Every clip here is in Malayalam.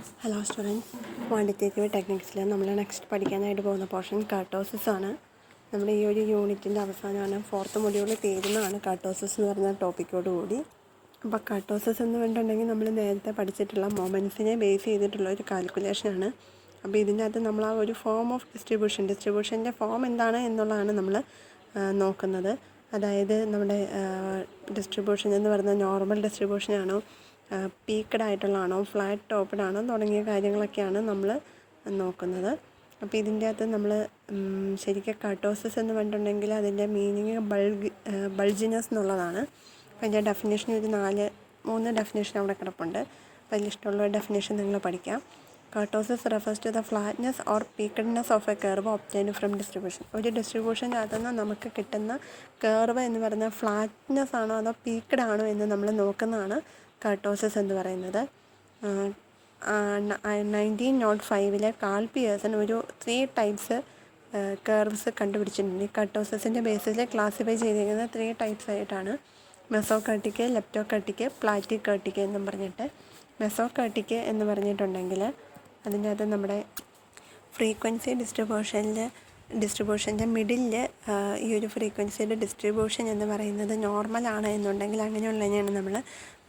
ഹലോ സ്റ്റുഡൻസ്, ക്വാണ്ടിറ്റേറ്റീവ് ടെക്നിക്സിൽ നമ്മൾ നെക്സ്റ്റ് പഠിക്കാനായിട്ട് പോകുന്ന പോർഷൻ കർട്ടോസിസ് ആണ്. നമ്മുടെ ഈ ഒരു യൂണിറ്റിൻ്റെ അവസാനമാണ്, 4th മൊഡ്യൂൾ തീരുന്നതാണ് കർട്ടോസിസ് എന്ന് പറയുന്ന ടോപ്പിക്കോട് കൂടി. അപ്പോൾ കർട്ടോസിസ് എന്ന് പറഞ്ഞിട്ടുണ്ടെങ്കിൽ നമ്മൾ നേരത്തെ പഠിച്ചിട്ടുള്ള മൊമെൻറ്റ്സിനെ ബേസ് ചെയ്തിട്ടുള്ള ഒരു കാൽക്കുലേഷനാണ്. അപ്പോൾ ഇതിൻ്റെ അകത്ത് നമ്മൾ ആ ഒരു ഫോം ഓഫ് ഡിസ്ട്രിബ്യൂഷൻ്റെ ഫോം എന്താണ് എന്നുള്ളതാണ് നമ്മൾ നോക്കുന്നത്. അതായത് നമ്മുടെ ഡിസ്ട്രിബ്യൂഷൻ എന്ന് പറയുന്നത് നോർമൽ ഡിസ്ട്രിബ്യൂഷനാണോ, പീക്ക്ഡ് ആയിട്ടുള്ളതാണോ, ഫ്ലാറ്റ് ടോപ്പ്ഡ് ആണോ തുടങ്ങിയ കാര്യങ്ങളൊക്കെയാണ് നമ്മൾ നോക്കുന്നത്. അപ്പോൾ ഇതിൻ്റെ അകത്ത് നമ്മൾ ശരിക്കും കർട്ടോസിസ് എന്ന് പറഞ്ഞിട്ടുണ്ടെങ്കിൽ അതിൻ്റെ മീനിങ് ബൾജിനസ് എന്നുള്ളതാണ്. അപ്പോൾ അതിൻ്റെ ഡെഫിനേഷൻ ഒരു 3 ഡെഫിനേഷൻ അവിടെ കിടപ്പുണ്ട്. അപ്പോൾ അതിലിഷ്ടമുള്ള ഡെഫിനേഷൻ നിങ്ങൾ പഠിക്കാം. Kurtosis refers to the flatness or peakedness of a curve obtained from distribution. ഒരു ഡിസ്ട്രിബ്യൂഷൻ്റെ അകത്തുനിന്ന് നമുക്ക് കിട്ടുന്ന കർവ് എന്ന് പറയുന്നത് ഫ്ലാറ്റ്നെസ് ആണോ അതോ പീക്ക്ഡ് ആണോ എന്ന് നമ്മൾ നോക്കുന്നതാണ് കർട്ടോസിസ് എന്ന് പറയുന്നത്. 1905 കാൾ പിയേഴ്സൺ ഒരു 3 ടൈപ്സ് കർവ്സ് കണ്ടുപിടിച്ചിട്ടുണ്ട്. ഈ കർട്ടോസിസിൻ്റെ ബേസിൽ ക്ലാസിഫൈ ചെയ്തിരിക്കുന്നത് 3 ടൈപ്സ് ആയിട്ടാണ്: മെസോകർട്ടിക്, ലെപ്റ്റോകർട്ടിക്, പ്ലാറ്റികർട്ടിക് എന്നും പറഞ്ഞിട്ട്. മെസോകർട്ടിക് എന്ന് പറഞ്ഞിട്ടുണ്ടെങ്കിൽ അതിൻ്റെ അകത്ത് നമ്മുടെ ഫ്രീക്വൻസി ഡിസ്ട്രിബ്യൂഷൻ്റെ മിഡിലിൽ ഈ ഒരു ഫ്രീക്വൻസിയുടെ ഡിസ്ട്രിബ്യൂഷൻ എന്ന് പറയുന്നത് നോർമലാണ് എന്നുണ്ടെങ്കിൽ അങ്ങനെയുള്ളതിനെയാണ് നമ്മൾ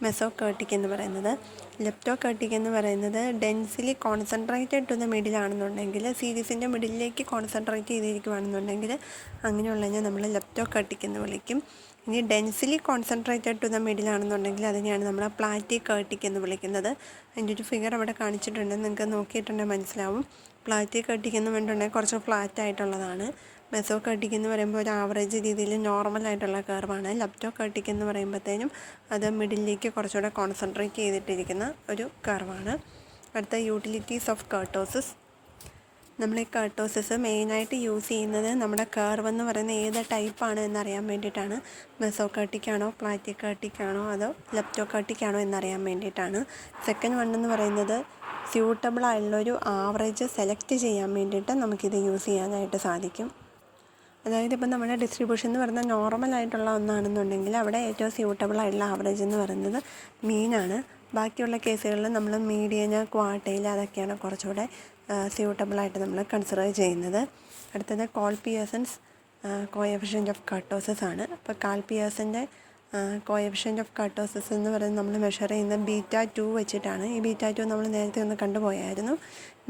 മെസോകർട്ടിക് എന്ന് പറയുന്നത്. ലെപ്റ്റോകർട്ടിക് എന്ന് പറയുന്നത് ഡെൻസിലി കോൺസെൻട്രേറ്റഡ് ടു ദ മിഡിലാണെന്നുണ്ടെങ്കിൽ, സീരീസിൻ്റെ മിഡിലേക്ക് കോൺസെൻട്രേറ്റ് ചെയ്തിരിക്കുകയാണെന്നുണ്ടെങ്കിൽ അങ്ങനെയുള്ളതിനെ നമ്മൾ ലെപ്റ്റോകർട്ടിക് എന്ന് വിളിക്കും. ഇനി ഡെൻസിലി കോൺസെൻട്രേറ്റഡ് ടു ദ മിഡിലാണെന്നുണ്ടെങ്കിൽ അതിനെയാണ് നമ്മൾ പ്ലാറ്റികർട്ടിക് എന്ന് വിളിക്കുന്നത്. അതിൻ്റെ ഒരു ഫിഗർ അവിടെ കാണിച്ചിട്ടുണ്ട്, നിങ്ങൾക്ക് നോക്കിയിട്ടുണ്ടെങ്കിൽ മനസ്സിലാവും. പ്ലാറ്റികർട്ടിക് എന്ന് പറഞ്ഞിട്ടുണ്ടെങ്കിൽ കുറച്ച് ഫ്ലാറ്റ് ആയിട്ടുള്ളതാണ്. മെസോകർട്ടിക് എന്ന് പറയുമ്പോൾ ഒരു ആവറേജ് രീതിയിൽ നോർമലായിട്ടുള്ള കർവാണ്. ലെപ്റ്റോകർട്ടിക് എന്ന് പറയുമ്പോഴത്തേനും അത് മിഡിലേക്ക് കുറച്ചുകൂടെ കോൺസെൻട്രേറ്റ് ചെയ്തിട്ടിരിക്കുന്ന ഒരു കർവാണ്. അടുത്ത യൂട്ടിലിറ്റീസ് ഓഫ് കർട്ടോസിസ്. നമ്മൾ ഈ കർട്ടോസിസ് മെയിനായിട്ട് യൂസ് ചെയ്യുന്നത് നമ്മുടെ കർവ് എന്ന് പറയുന്നത് ഏത് ടൈപ്പാണ് എന്നറിയാൻ വേണ്ടിയിട്ടാണ്. മെസോകർട്ടിക് ആണോ, പ്ലാറ്റികർട്ടിക് ആണോ, അതോ ലെപ്റ്റോകർട്ടിക് ആണോ എന്നറിയാൻ വേണ്ടിയിട്ടാണ്. സെക്കൻഡ് വൺ എന്ന് പറയുന്നത് സ്യൂട്ടബിൾ ആയിട്ടുള്ളൊരു ആവറേജ് സെലക്ട് ചെയ്യാൻ വേണ്ടിയിട്ട് നമുക്കിത് യൂസ് ചെയ്യാനായിട്ട് സാധിക്കും. അതായത് ഇപ്പം നമ്മുടെ ഡിസ്ട്രിബ്യൂഷൻ എന്ന് പറയുന്നത് നോർമലായിട്ടുള്ള ഒന്നാണെന്നുണ്ടെങ്കിൽ അവിടെ ഏറ്റവും സ്യൂട്ടബിൾ ആയിട്ടുള്ള ആവറേജ് എന്ന് പറയുന്നത് മീനാണ്. ബാക്കിയുള്ള കേസുകളിൽ നമ്മൾ മീഡിയൻ, ക്വാർട്ടൈൽ അതൊക്കെയാണ് കുറച്ചുകൂടെ സ്യൂട്ടബിളായിട്ട് നമ്മൾ കൺസിഡർ ചെയ്യുന്നത്. അടുത്തത് Karl Pearson's coefficient of kurtosis ആണ്. അപ്പോൾ കാൾ പിയേഴ്സൻ്റെ കോഎഫിഷ്യൻ്റ് ഓഫ് കർട്ടോസിസ് എന്ന് പറയുന്നത് നമ്മൾ മെഷർ ചെയ്യുന്നത് β2 വെച്ചിട്ടാണ്. ഈ β2 നമ്മൾ നേരത്തെ ഒന്ന് കണ്ടുപോയായിരുന്നു.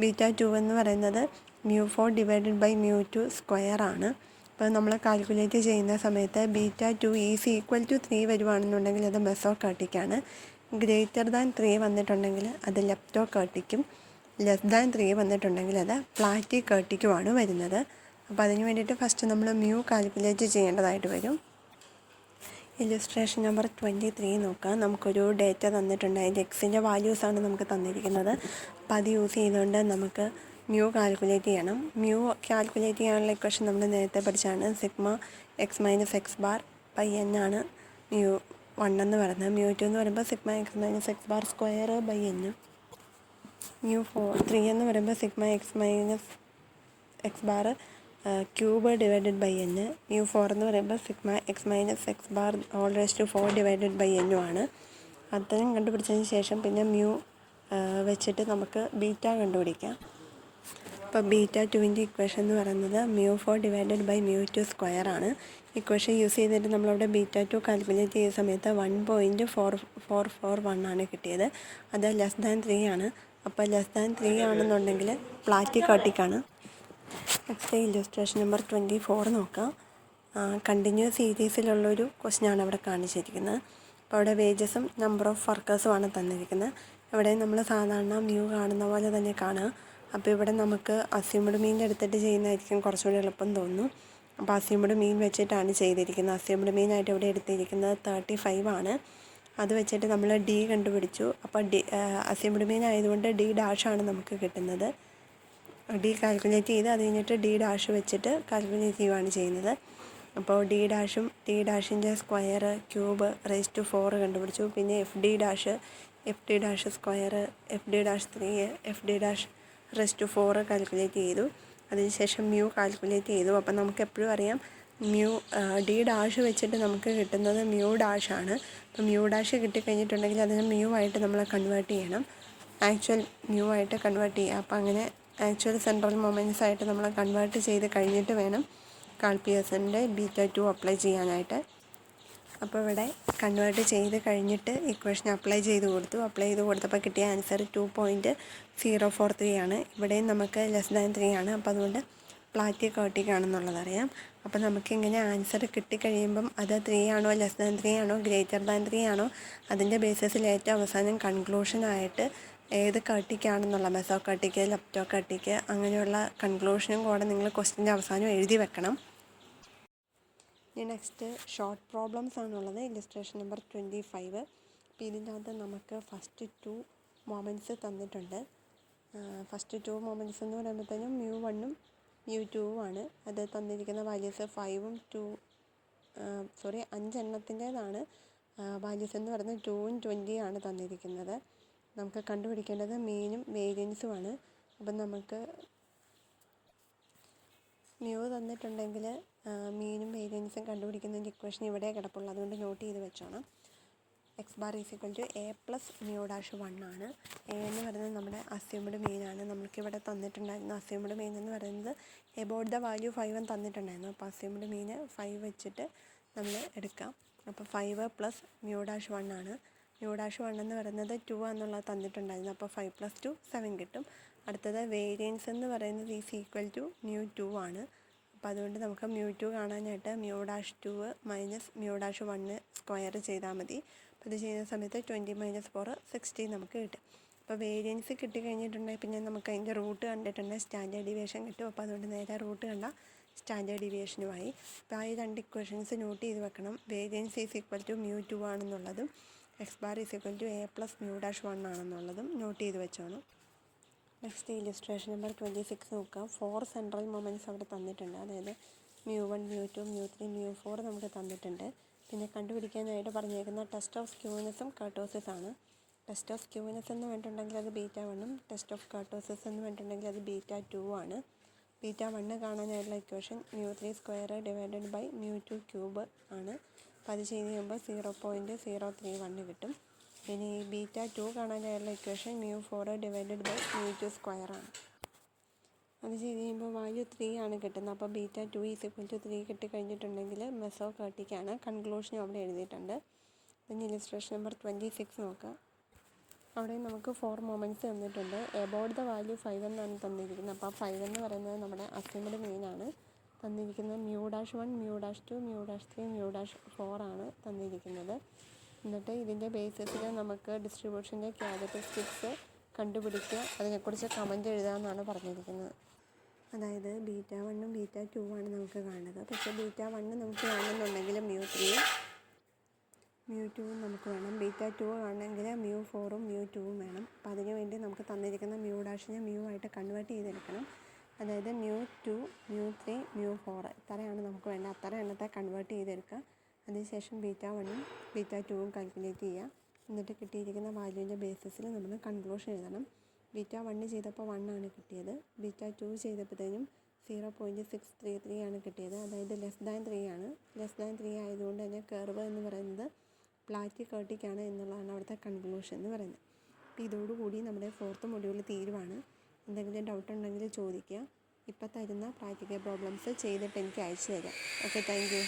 β2 എന്ന് പറയുന്നത് μ4 ഡിവൈഡഡ് ബൈ μ2 സ്ക്വയർ ആണ്. അപ്പോൾ നമ്മൾ കാൽക്കുലേറ്റ് ചെയ്യുന്ന സമയത്ത് β2 ഈസ് ഈക്വൽ ടു 3 വരുവാണെന്നുണ്ടെങ്കിൽ അത് മെസോകർട്ടിക്കാണ്. ഗ്രേറ്റർ ദാൻ 3 വന്നിട്ടുണ്ടെങ്കിൽ അത് ലെപ്റ്റോകർട്ടിക്കും, ലെസ് ദാൻ 3 വന്നിട്ടുണ്ടെങ്കിൽ അത് പ്ലാറ്റികർട്ടിക്കുമാണ് വരുന്നത്. അപ്പോൾ അതിന് വേണ്ടിയിട്ട് ഫസ്റ്റ് നമ്മൾ കാൽക്കുലേറ്റ് ചെയ്യേണ്ടതായിട്ട് വരും. ഇല്ലുസ്ട്രേഷൻ നമ്പർ 23 നോക്കാം. നമുക്കൊരു ഡേറ്റ തന്നിട്ടുണ്ട്, അതിൻ്റെ എക്സിൻ്റെ വാല്യൂസാണ് നമുക്ക് തന്നിരിക്കുന്നത്. അപ്പോൾ അത് യൂസ് ചെയ്തുകൊണ്ട് നമുക്ക് കാൽക്കുലേറ്റ് ചെയ്യണം. കാൽക്കുലേറ്റ് ചെയ്യാനുള്ള ഇക്വേഷൻ നമ്മൾ നേരത്തെ പഠിച്ചാണ്. Sigma X minus X bar by N ആണ് μ1 എന്ന് പറയുന്നത്. μ2 എന്ന് പറയുമ്പോൾ sigma X minus X bar square by N. μ3 എന്ന് പറയുമ്പോൾ sigma X minus X bar cube divided by N. μ4 എന്ന് പറയുമ്പോൾ sigma X minus X bar whole raise to 4 divided by എന്നും ആണ്. അത്രയും കണ്ടുപിടിച്ചതിന് ശേഷം പിന്നെ വെച്ചിട്ട് നമുക്ക് ബീറ്റ കണ്ടുപിടിക്കാം. അപ്പോൾ β2ൻ്റെ ഇക്വേഷൻ എന്ന് പറയുന്നത് μ4 ഡിവൈഡഡ് ബൈ μ2 സ്ക്വയർ ആണ്. ഇക്വേഷൻ യൂസ് ചെയ്തിട്ട് നമ്മളവിടെ β2 കാൽക്കുലേറ്റ് ചെയ്ത സമയത്ത് 1.441 ആണ് കിട്ടിയത്. അത് ലെസ് ദാൻ 3 ആണ്. അപ്പോൾ ലെസ് ദാൻ 3 ആണെന്നുണ്ടെങ്കിൽ പ്ലാറ്റികർട്ടിക്കാണ്. നെക്സ്റ്റ് ഇല്ലുസ്ട്രേഷൻ നമ്പർ 24 നോക്കാം. കണ്ടിന്യൂസ് സീരീസിലുള്ളൊരു ക്വസ്റ്റ്യനാണ് അവിടെ കാണിച്ചിരിക്കുന്നത്. അപ്പോൾ അവിടെ വേജസും നമ്പർ ഓഫ് വർക്കേഴ്സുമാണ് തന്നിരിക്കുന്നത്. ഇവിടെ നമ്മൾ സാധാരണ കാണുന്ന പോലെ തന്നെ കാണുക. അപ്പോൾ ഇവിടെ നമുക്ക് അസ്യൂംഡ് മീൻ എടുത്തിട്ട് ചെയ്യുന്നതായിരിക്കും കുറച്ചുകൂടി എളുപ്പം തോന്നുന്നു. അപ്പോൾ അസ്യൂംഡ് മീൻ വെച്ചിട്ടാണ് ചെയ്തിരിക്കുന്നത്. അസ്യൂംഡ് മീനായിട്ട് ഇവിടെ എടുത്തിരിക്കുന്നത് 35 ആണ്. അത് വെച്ചിട്ട് നമ്മൾ ഡി കണ്ടുപിടിച്ചു. അപ്പോൾ അസ്യൂംഡ് മീൻ ആയതുകൊണ്ട് ഡി ഡാഷാണ് നമുക്ക് കിട്ടുന്നത്. ഡി കാൽക്കുലേറ്റ് ചെയ്ത് അത് കഴിഞ്ഞിട്ട് ഡി ഡാഷ് വെച്ചിട്ട് കാൽക്കുലേറ്റ് ചെയ്യുകയാണ് ചെയ്യുന്നത്. അപ്പോൾ ഡി ഡാഷിൻ്റെ സ്ക്വയർ ക്യൂബ് റേസ് ടു 4 കണ്ടുപിടിച്ചു. പിന്നെ F D dash square, F D dash 3, F D dash raise to 4 calculate ചെയ്തു. അതിനുശേഷം കാൽക്കുലേറ്റ് ചെയ്തു. അപ്പം നമുക്ക് എപ്പോഴും അറിയാം ഡി ഡാഷ് വെച്ചിട്ട് നമുക്ക് കിട്ടുന്നത് ഡാഷാണ്. അപ്പോൾ ഡാഷ് കിട്ടിക്കഴിഞ്ഞിട്ടുണ്ടെങ്കിൽ അതിനെ ആയിട്ട് നമ്മൾ കൺവേർട്ട് ചെയ്യണം. ആക്ച്വൽ മ്യൂ ആയിട്ട് കൺവേർട്ട് ചെയ്യുക. അപ്പോൾ അങ്ങനെ ആക്ച്വൽ സെൻട്രൽ മൊമെൻറ്റ്സ് ആയിട്ട് നമ്മൾ കൺവേർട്ട് ചെയ്ത് കഴിഞ്ഞിട്ട് വേണം കാൾ പിയേഴ്സൻ്റെ β2 അപ്ലൈ ചെയ്യാനായിട്ട്. അപ്പോൾ ഇവിടെ കൺവേർട്ട് ചെയ്ത് കഴിഞ്ഞിട്ട് ഇക്വേഷൻ അപ്ലൈ ചെയ്ത് കൊടുത്തപ്പോൾ കിട്ടിയ ആൻസർ 2.043 ആണ്. ഇവിടെയും നമുക്ക് <3 ആണ്. അപ്പോൾ അതുകൊണ്ട് പ്ലാറ്റി കേർട്ടിക് ആണെന്നുള്ളത് അറിയാം. അപ്പോൾ നമുക്കിങ്ങനെ ആൻസർ കിട്ടിക്കഴിയുമ്പം അത് 3 ആണോ <3 ആണോ >3 ആണോ അതിൻ്റെ ബേസിസിൽ ഏറ്റവും അവസാനം കൺക്ലൂഷനായിട്ട് ഏത് കർട്ടിക്കാണെന്നുള്ള മെസോ കർട്ടിക്ക്, ലെപ്റ്റോ കർട്ടിക്ക് അങ്ങനെയുള്ള കൺക്ലൂഷനും കൂടെ നിങ്ങൾ ക്വസ്റ്റ്യൻ്റെ അവസാനം എഴുതി വെക്കണം. ഇനി നെക്സ്റ്റ് ഷോർട്ട് പ്രോബ്ലംസ് ആണുള്ളത്. Illustration number 25. അപ്പോൾ ഇതിനകത്ത് നമുക്ക് ഫസ്റ്റ് 2 മൊമെൻറ്റ്സ് തന്നിട്ടുണ്ട്. ഫസ്റ്റ് 2 മൊമെൻറ്റ്സ് എന്ന് പറയുമ്പോഴത്തേനും μ1ഉം μ2ഉം ആണ്. അത് തന്നിരിക്കുന്ന വാല്യൂസ് 5ഉം 5 എണ്ണത്തിൻ്റേതാണ്. വാല്യൂസ് എന്ന് പറയുന്നത് 2ഉം 20 ആണ് തന്നിരിക്കുന്നത്. നമുക്ക് കണ്ടുപിടിക്കേണ്ടത് മീനും വേരിയൻസുമാണ്. അപ്പം നമുക്ക് മ്യൂ തന്നിട്ടുണ്ടെങ്കിൽ മീനും വേരിയൻസും കണ്ടുപിടിക്കുന്നതിൻ്റെ ഇക്വേഷൻ ഇവിടെ കിടപ്പുള്ളൂ. അതുകൊണ്ട് നോട്ട് ചെയ്ത് വെച്ചോണം. X bar is equal to A plus μ-1 ആണ്. എ എന്ന് പറയുന്നത് നമ്മുടെ അസ്യൂംഡ് മീനാണ്. നമുക്കിവിടെ തന്നിട്ടുണ്ടായിരുന്ന അസ്യൂംഡ് മീൻ എന്ന് പറയുന്നത് എബൌട്ട് ദ വാല്യൂ 5 തന്നിട്ടുണ്ടായിരുന്നു. അപ്പോൾ അസ്യൂംഡ് മീന് 5 വെച്ചിട്ട് നമ്മൾ എടുക്കാം. അപ്പോൾ 5 പ്ലസ് μ-1 ആണ്. μ-1 എന്ന് പറയുന്നത് 2 എന്നുള്ളത് തന്നിട്ടുണ്ടായിരുന്നു. അപ്പോൾ 5 + 2 7 കിട്ടും. അടുത്തത് വേരിയൻസ് എന്ന് പറയുന്നത് ഈസ് ഈക്വൽ ടു μ2 ആണ്. അപ്പോൾ അതുകൊണ്ട് നമുക്ക് μ2 കാണാനായിട്ട് μ-2 മൈനസ് μ-1 സ്ക്വയർ ചെയ്താൽ മതി. അപ്പോൾ ഇത് ചെയ്യുന്ന സമയത്ത് 20 - 4 16 നമുക്ക് കിട്ടും. അപ്പോൾ വേരിയൻസ് കിട്ടിക്കഴിഞ്ഞിട്ടുണ്ടെങ്കിൽ പിന്നെ നമുക്ക് അതിൻ്റെ റൂട്ട് കണ്ടിട്ടുണ്ടെങ്കിൽ സ്റ്റാൻഡേർഡ് ഡീവിയേഷൻ കിട്ടും. അപ്പോൾ അതുകൊണ്ട് നേരെ റൂട്ട് കണ്ട സ്റ്റാൻഡേർഡ് ഡീവിയേഷനുമായി. അപ്പോൾ ഈ 2 ഇക്വേഷൻസ് നോട്ട് ചെയ്ത് വെക്കണം. വേരിയൻസ് ഈസ് ഈക്വൽ ടു μ2 ആണെന്നുള്ളതും X bar is equal to A plus μ-1 ആണെന്നുള്ളതും നോട്ട് ചെയ്ത് വെച്ചോണം. നെക്സ്റ്റ് ഇല്ലസ്ട്രേഷൻ നമ്പർ 26 നോക്കാം. 4 സെൻട്രൽ മൊമെൻറ്റ്സ് അവിടെ തന്നിട്ടുണ്ട്. അതായത് μ1 μ2 μ3 μ4 നമുക്ക് തന്നിട്ടുണ്ട്. പിന്നെ കണ്ടുപിടിക്കാനായിട്ട് പറഞ്ഞേക്കുന്ന ടെസ്റ്റ് ഓഫ് സ്ക്യൂനെസ്സും കർട്ടോസിസ് ആണ്. ടെസ്റ്റ് ഓഫ് സ്ക്യൂനെസ് എന്ന് വേണ്ടിയിട്ടുണ്ടെങ്കിൽ അത് β1ഉം ടെസ്റ്റ് ഓഫ് കർട്ടോസിസ് എന്ന് വേണ്ടിയിട്ടുണ്ടെങ്കിൽ അത് β2 ആണ്. β1 കാണാനായിട്ടുള്ള ഇക്വേഷൻ μ3² ഡിവൈഡഡ് ബൈ μ2³ ആണ്. അപ്പോൾ അത് ചെയ്ത് കഴിയുമ്പോൾ 0.031 കിട്ടും. ഇനി β2 കാണാനായിട്ടുള്ള ഇക്വേഷൻ μ4 ഡിവൈഡഡ് ബൈ μ2² ആണ്. അത് ചെയ്ത് കഴിയുമ്പോൾ വാല്യൂ 3 ആണ് കിട്ടുന്നത്. അപ്പോൾ β2 ഈസ് ഈക്വൽ ടു 3 കിട്ടിക്കഴിഞ്ഞിട്ടുണ്ടെങ്കിൽ മെസോ കർട്ടിക്കാണ്. കൺക്ലൂഷനും അവിടെ എഴുതിയിട്ടുണ്ട്. പിന്നെ ഇല്ലസ്ട്രേഷൻ നമ്പർ 26 നോക്കാം. അവിടെ നമുക്ക് 4 മൊമെൻറ്റ്സ് തന്നിട്ടുണ്ട്. എബൌട്ട് ദ വാല്യൂ 5 എന്നാണ് തന്നിരിക്കുന്നത്. അപ്പോൾ 5 എന്ന് പറയുന്നത് നമ്മുടെ അസ്യൂംഡ് മീനാണ്. തന്നിരിക്കുന്നത് μ-1 μ-2 μ-3 μ-4 ആണ് തന്നിരിക്കുന്നത്. എന്നിട്ട് ഇതിൻ്റെ ബേസിസിൽ നമുക്ക് ഡിസ്ട്രിബ്യൂഷൻ്റെ ക്യാരക്ടറിസ്റ്റിക്സ് കണ്ടുപിടിക്കുക, അതിനെക്കുറിച്ച് കമൻറ്റ് എഴുതാമെന്നാണ് പറഞ്ഞിരിക്കുന്നത്. അതായത് β1ഉം β2 ആണ് നമുക്ക് കാണുന്നത്. പക്ഷേ β1 നമുക്ക് വേണമെന്നുണ്ടെങ്കിൽ μ3ഉം μ2ഉം നമുക്ക് വേണം. β2 ആണെങ്കിൽ μ4ഉം μ2ഉം വേണം. അപ്പോൾ അതിന് വേണ്ടി നമുക്ക് തന്നിരിക്കുന്ന μ' μ ആയിട്ട് കൺവേർട്ട് ചെയ്തെടുക്കണം. അതായത് μ2 μ3 μ4 ഇത്രയാണ് നമുക്ക് വേണ്ടത്. അത്ര എണ്ണത്തെ കൺവേർട്ട് ചെയ്തെടുക്കുക. അതിനുശേഷം β1ഉം β2ഉം കാൽക്കുലേറ്റ് ചെയ്യുക. എന്നിട്ട് കിട്ടിയിരിക്കുന്ന വാല്യൂവിൻ്റെ ബേസിസിൽ നമ്മൾ കൺക്ലൂഷൻ എഴുതണം. β1 ചെയ്തപ്പോൾ 1 ആണ് കിട്ടിയത്. β2 ചെയ്തപ്പോഴത്തേനും 0.633 ആണ് കിട്ടിയത്. അതായത് <3 ആണ്. <3 ആയതുകൊണ്ട് തന്നെ കർവ് എന്ന് പറയുന്നത് പ്ലാറ്റി കേർട്ടിക്കാണ് എന്നുള്ളതാണ് അവിടുത്തെ കൺക്ലൂഷൻ എന്ന് പറയുന്നത്. അപ്പോൾ ഇതോടുകൂടി നമ്മുടെ 4th മൊഡ്യൂൾ തീരുവാണ്. എന്തെങ്കിലും ഡൗട്ട് ഉണ്ടെങ്കിൽ ചോദിക്കുക. ഇപ്പോൾ തരുന്ന പ്രാക്ടിക്കൽ പ്രോബ്ലംസ് ചെയ്തിട്ട് എനിക്ക് അയച്ചു തരാം. Okay, thank you.